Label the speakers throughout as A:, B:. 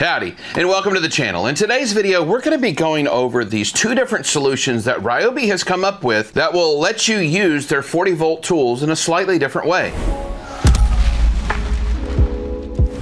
A: Howdy, and welcome to the channel. In today's video, we're going to be going over these two different solutions that Ryobi has come up with that will let you use their 40-volt tools in a slightly different way.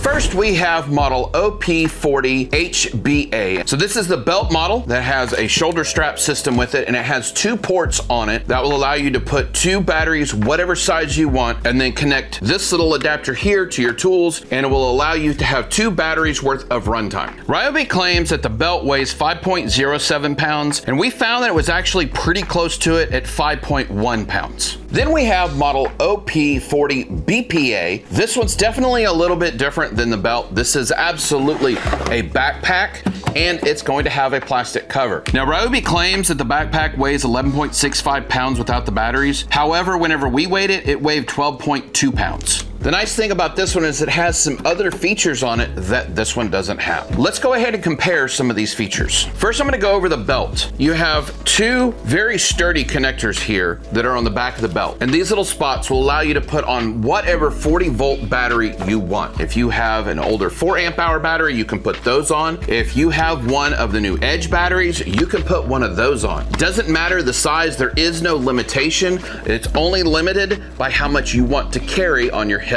A: First, we have model OP40HBA. So this is the belt model that has a shoulder strap system with it, and it has two ports on it that will allow you to put two batteries, whatever size you want, and then connect this little adapter here to your tools, and it will allow you to have two batteries worth of runtime. Ryobi claims that the belt weighs 5.07 pounds, and we found that it was actually pretty close to it at 5.1 pounds. Then we have model OP40BPA. This one's definitely a little bit different than the belt. This is absolutely a backpack, and it's going to have a plastic cover. Now, Ryobi claims that the backpack weighs 11.65 pounds without the batteries. However, whenever we weighed it, it weighed 12.2 pounds. The nice thing about this one is it has some other features on it that this one doesn't have. Let's go ahead and compare some of these features. First, I'm gonna go over the belt. You have two very sturdy connectors here that are on the back of the belt. And these little spots will allow you to put on whatever 40-volt battery you want. If you have an older 4 amp hour battery, you can put those on. If you have one of the new Edge batteries, you can put one of those on. Doesn't matter the size, there is no limitation. It's only limited by how much you want to carry on your hips.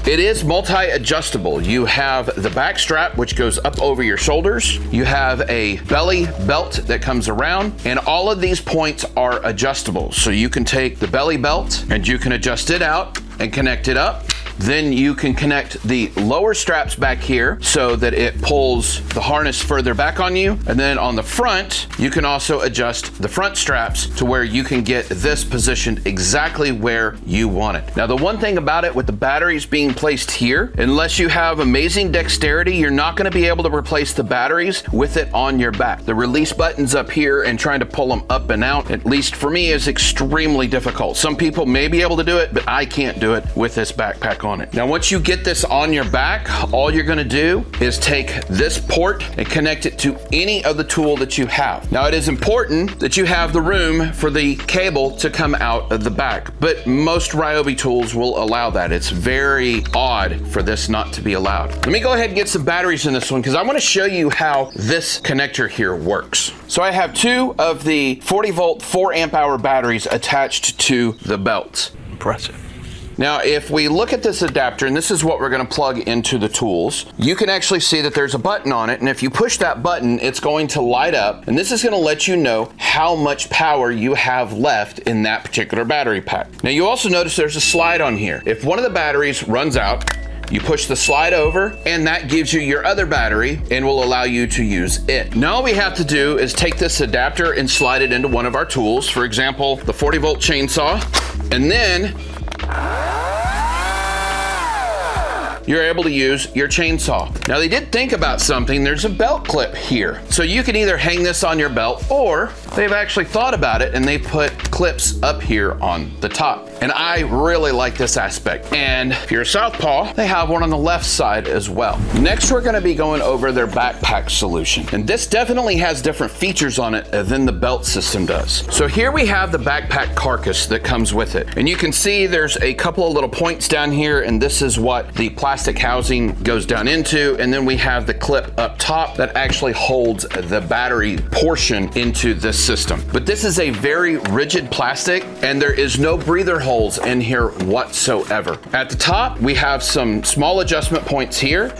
A: It is multi-adjustable. You have the back strap, which goes up over your shoulders. You have a belly belt that comes around, and all of these points are adjustable. So you can take the belly belt and you can adjust it out and connect it up. Then you can connect the lower straps back here so that it pulls the harness further back on you. And then on the front, you can also adjust the front straps to where you can get this positioned exactly where you want it. Now, the one thing about it with the batteries being placed here, unless you have amazing dexterity, you're not gonna be able to replace the batteries with it on your back. The release button's up here, and trying to pull them up and out, at least for me, is extremely difficult. Some people may be able to do it, but I can't do it with this backpack on it. Now, once you get this on your back, all you're gonna do is take this port and connect it to any of the tool that you have. Now, it is important that you have the room for the cable to come out of the back, but most Ryobi tools will allow that. It's very odd for this not to be allowed. Let me go ahead and get some batteries in this one because I wanna show you how this connector here works. So I have two of the 40-volt 4 amp hour batteries attached to the belt.
B: Impressive.
A: Now, if we look at this adapter, and this is what we're gonna plug into the tools, you can actually see that there's a button on it, and if you push that button, it's going to light up, and this is gonna let you know how much power you have left in that particular battery pack. Now, you also notice there's a slide on here. If one of the batteries runs out, you push the slide over, and that gives you your other battery and will allow you to use it. Now all we have to do is take this adapter and slide it into one of our tools, for example, the 40-volt chainsaw, and then you're able to use your chainsaw. Now, they did think about something. There's a belt clip here. So you can either hang this on your belt, or they've actually thought about it and they put clips up here on the top. And I really like this aspect. And if you're a southpaw, they have one on the left side as well. Next, we're gonna be going over their backpack solution. And this definitely has different features on it than the belt system does. So here we have the backpack carcass that comes with it. And you can see there's a couple of little points down here, and this is what the plastic housing goes down into. And then we have the clip up top that actually holds the battery portion into this system. But this is a very rigid plastic, and there is no breather holes in here whatsoever. At the top, we have some small adjustment points here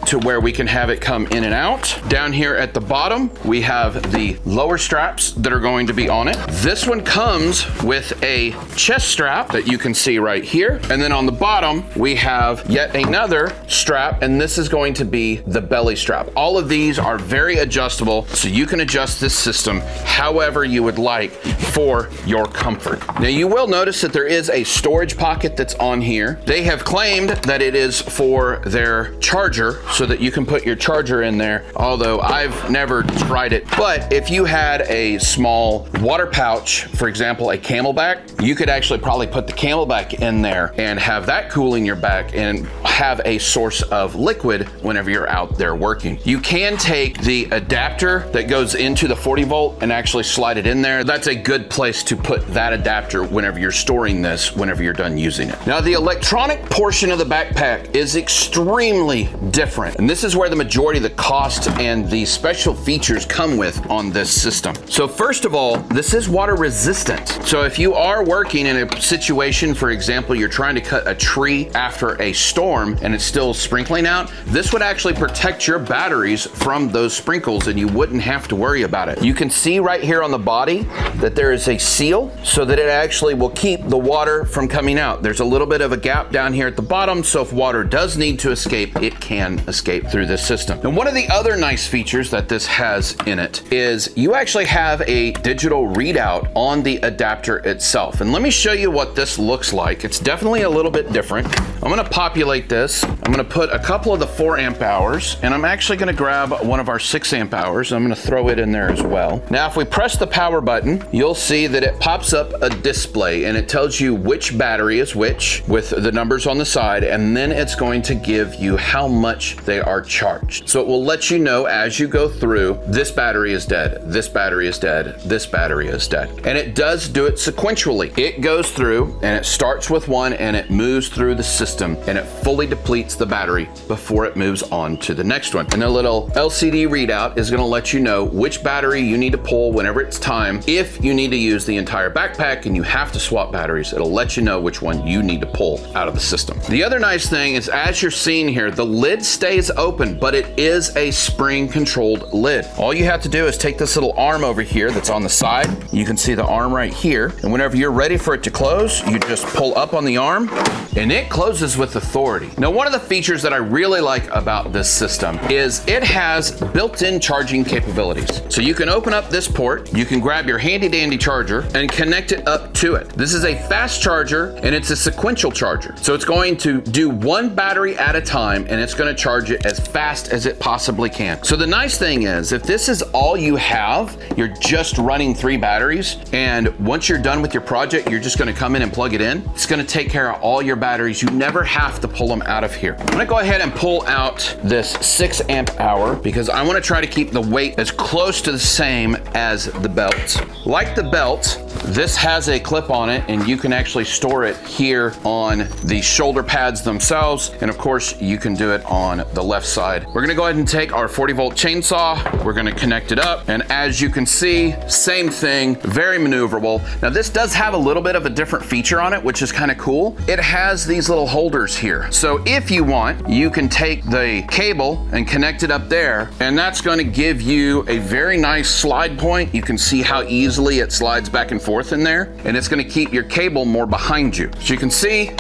A: to where we can have it come in and out. Down here at the bottom, we have the lower straps that are going to be on it. This one comes with a chest strap that you can see right here. And then on the bottom, we have yet another strap, and this is going to be the belly strap. All of these are very adjustable, so you can adjust this system however you would like for your comfort. Now, you will notice that there is a storage pocket that's on here. They have claimed that it is for their charger, so that you can put your charger in there, although I've never tried it. But if you had a small water pouch, for example, a Camelback, you could actually probably put the Camelback in there and have that cooling your back and have a source of liquid whenever you're out there working. You can take the adapter that goes into the 40 volt and actually slide it in there. That's a good place to put that adapter whenever you're storing this, whenever you're done using it. Now, the electronic portion of the backpack is extremely different different. And this is where the majority of the cost and the special features come with on this system. So first of all, this is water resistant. So if you are working in a situation, for example, you're trying to cut a tree after a storm and it's still sprinkling out, this would actually protect your batteries from those sprinkles and you wouldn't have to worry about it. You can see right here on the body that there is a seal so that it actually will keep the water from coming out. There's a little bit of a gap down here at the bottom, so if water does need to escape, it can escape through this system. And one of the other nice features that this has in it is you actually have a digital readout on the adapter itself. And let me show you what this looks like. It's definitely a little bit different. I'm gonna populate this. I'm gonna put a couple of the 4 amp hours, and I'm actually gonna grab one of our 6 amp hours. I'm gonna throw it in there as well. Now, if we press the power button, you'll see that it pops up a display and it tells you which battery is which with the numbers on the side, and then it's going to give you how much they are charged. So it will let you know as you go through, this battery is dead, this battery is dead, this battery is dead. And it does do it sequentially. It goes through and it starts with one and it moves through the system and it fully depletes the battery before it moves on to the next one. And the little LCD readout is gonna let you know which battery you need to pull whenever it's time. If you need to use the entire backpack and you have to swap batteries, it'll let you know which one you need to pull out of the system. The other nice thing is, as you're seeing here, the lid stays open, but it is a spring controlled lid. All you have to do is take this little arm over here that's on the side. You can see the arm right here. And whenever you're ready for it to close, you just pull up on the arm and it closes with authority. Now, one of the features that I really like about this system is it has built-in charging capabilities. So you can open up this port, you can grab your handy dandy charger and connect it up to it. This is a fast charger and it's a sequential charger. So it's going to do one battery at a time and it's going to charge it as fast as it possibly can. So the nice thing is, if this is all you have, you're just running 3 batteries, and once you're done with your project, you're just going to come in and plug it in. It's going to take care of all your batteries. You never have to pull them out of here. I'm going to go ahead and pull out this 6 amp hour because I want to try to keep the weight as close to the same as the belt. Like the belt, this has a clip on it and you can actually store it here on the shoulder pads themselves. And of course, you can do it on the left side. We're gonna go ahead and take our 40-volt chainsaw. We're gonna connect it up. And as you can see, same thing, very maneuverable. Now this does have a little bit of a different feature on it, which is kind of cool. It has these little holders here. So if you want, you can take the cable and connect it up there. And that's gonna give you a very nice slide point. You can see how easily it slides back and forth in there. And it's gonna keep your cable more behind you. So you can see,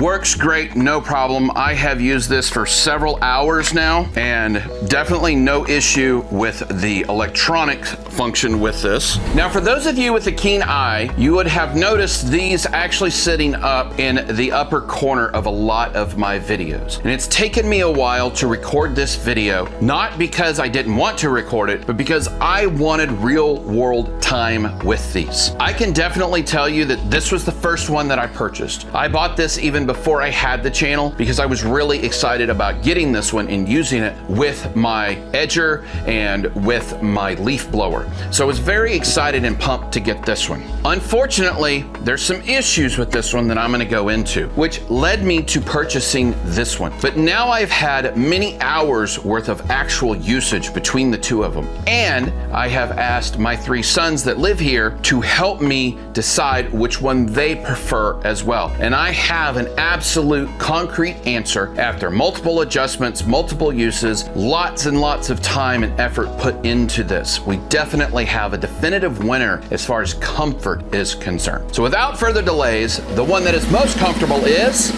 A: works great, no problem. I have used this for several hours now and definitely no issue with the electronic function with this. Now, for those of you with a keen eye, you would have noticed these actually sitting up in the upper corner of a lot of my videos. And it's taken me a while to record this video, not because I didn't want to record it, but because I wanted real world time with these. I can definitely tell you that this was the first one that I purchased. I bought this even before I had the channel because I was really excited about getting this one and using it with my edger and with my leaf blower. So I was very excited and pumped to get this one. Unfortunately, there's some issues with this one that I'm gonna go into, which led me to purchasing this one. But now I've had many hours worth of actual usage between the two of them. And I have asked my 3 sons that live here to help me decide which one they prefer as well. And I have an absolute concrete answer after multiple adjustments, multiple uses, lots and lots of time and effort put into this. We definitely have a definitive winner as far as comfort is concerned. So without further delays, the one that is most comfortable is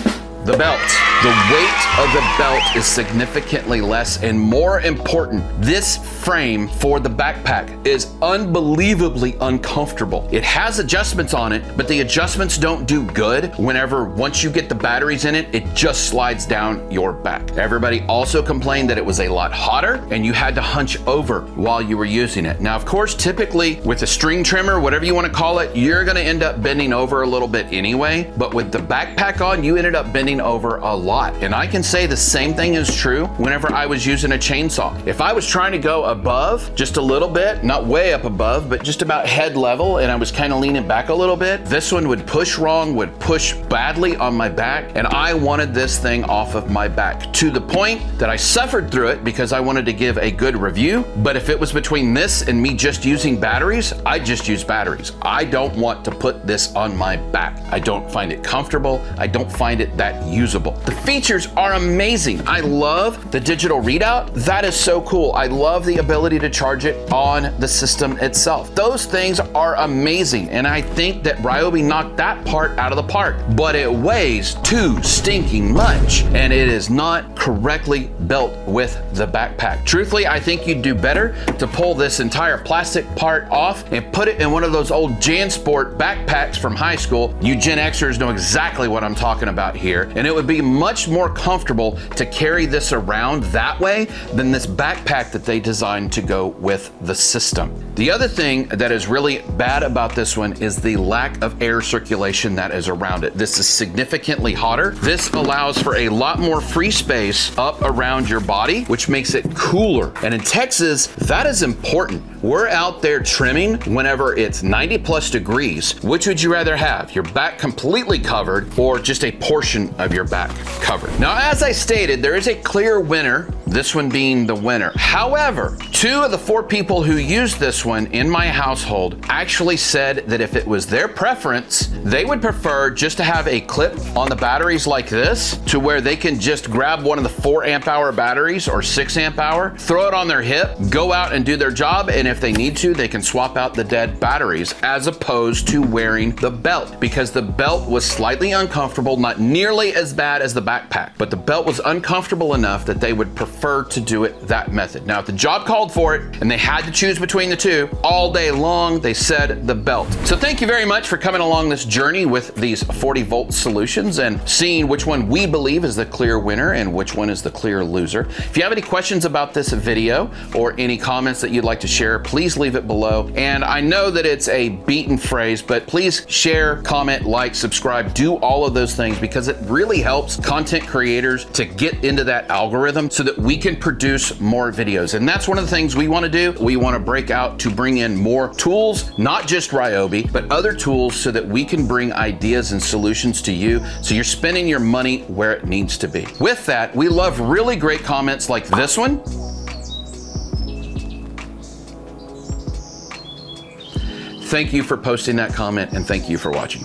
A: the belt. The weight of the belt is significantly less, and more important, this frame for the backpack is unbelievably uncomfortable. It has adjustments on it, but the adjustments don't do good whenever, once you get the batteries in it, it just slides down your back. Everybody also complained that it was a lot hotter and you had to hunch over while you were using it. Now, of course, typically with a string trimmer, whatever you want to call it, you're going to end up bending over a little bit anyway, but with the backpack on, you ended up bending running over a lot. And I can say the same thing is true whenever I was using a chainsaw. If I was trying to go above just a little bit, not way up above, but just about head level, and I was kind of leaning back a little bit, this one would push wrong, would push badly on my back, and I wanted this thing off of my back to the point that I suffered through it because I wanted to give a good review. But if it was between this and me just using batteries, I just use batteries. I don't want to put this on my back. I don't find it comfortable. I don't find it that usable. The features are amazing. I love the digital readout. That is so cool. I love the ability to charge it on the system itself. Those things are amazing, and I think that Ryobi knocked that part out of the park. But it weighs too stinking much, and it is not correctly built with the backpack. Truthfully, I think you'd do better to pull this entire plastic part off and put it in one of those old JanSport backpacks from high school. You Gen Xers know exactly what I'm talking about here, and it would be much more comfortable to carry this around that way than this backpack that they designed to go with the system. The other thing that is really bad about this one is the lack of air circulation that is around it. This is significantly hotter. This allows for a lot more free space up around your body, which makes it cooler. And in Texas, that is important. We're out there trimming whenever it's 90+ degrees. Which would you rather have? Your back completely covered or just a portion of your back covered? Now, as I stated, there is a clear winner, this one being the winner. However, 2 of the 4 people who used this one in my household actually said that if it was their preference, they would prefer just to have a clip on the batteries like this, to where they can just grab one of the 4 amp hour batteries or 6 amp hour, throw it on their hip, go out and do their job, and if they need to, they can swap out the dead batteries, as opposed to wearing the belt, because the belt was slightly uncomfortable, not nearly as bad as the backpack, but the belt was uncomfortable enough that they would prefer to do it that method. Now, if the job called for it and they had to choose between the two all day long, they said the belt. So thank you very much for coming along this journey with these 40-volt solutions and seeing which one we believe is the clear winner and which one is the clear loser. If you have any questions about this video or any comments that you'd like to share, please leave it below. And I know that it's a beaten phrase, but please share, comment, like, subscribe, do all of those things, because it really helps content creators to get into that algorithm so that we can produce more videos. And that's one of the things we want to do. We want to break out to bring in more tools, not just Ryobi, but other tools, so that we can bring ideas and solutions to you, so you're spending your money where it needs to be. With that, we love really great comments like this one. Thank you for posting that comment, and thank you for watching.